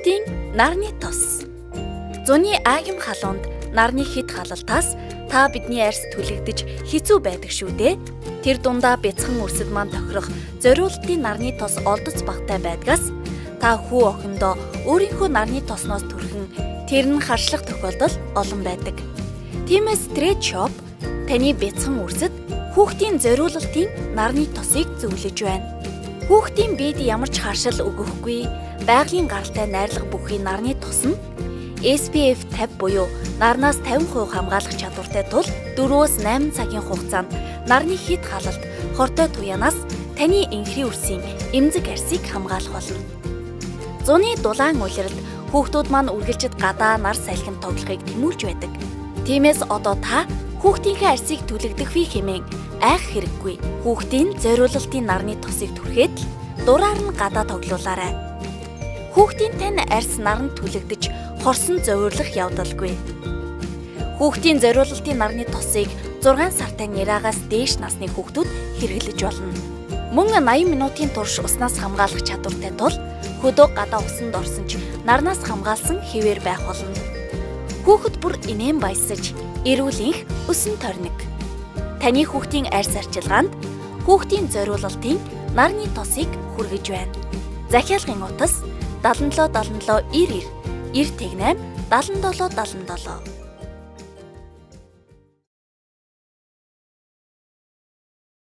Хүүхдийн нарны тос. Зуны Агим халуунд нарны хит халалтаас та бидний арьс түлэгдэж хэцүү байдаг шүү дээ. Тэр дундаа бяцхан үрсэд маань тохирох зориултын нарны тос олдоц багтай байдгаас та хүү охиндоо өөрийнхөө нарны тосноос түрхэн тэр нь харшлах тохиолдол олон байдаг. Тиймээс Thread Shop таны бяцхан үрсэд хүүхдийн зориулалтын нарны тосыг зөвлөж байна. Хүүхдийн биед ямар ч харшил өгөхгүй байгалийн гаралтай найрлага бүхий нарны тос нь SPF 50 буюу нарнаас 50% хамгаалах чадвартай тул 4-8 цагийн хугацаанд нарны хит халалт, хортой туяанаас таны энхри үрсийн эмзэг арьсыг хамгаалах болно. Зуны дулаан улиралд хүүхдүүд маань үргэлжид гадаа нар салхинд тоглохыг тэмүүлж байдаг. Тиймээс одоо та хүүхдийнхээ арьсыг түлэгдэхүй хэмээн айх хэрэггүй. Хүүхдийн зориулалтын нарны тосыг түрхээд л дураар нь гадаа тоглуулаарай. Хүүхдийн тань арьс наранд түлэгдэж хорсон зовирлох явдалгүй. Хүүхдийн зориулалтын нарны тосыг 6 сартай няраагаас дээш насны хүүхдүүд хэрэглэж болно. Мөн 80 минутын турш уснаас хамгаалах чадвартай тул хөдөө гадаа усанд орсон ч нарнаас хамгаалсан хэвээр байх болно. Хүүхэд бүр инээн баясаж, эрүүл энх өсөн торног. Таны хүүхдийн арьс арчилгаанд хүүхдийн зориулалтын нарны тосыг хүргэж байна. Захиалгын утас 77 77 90 98 77 77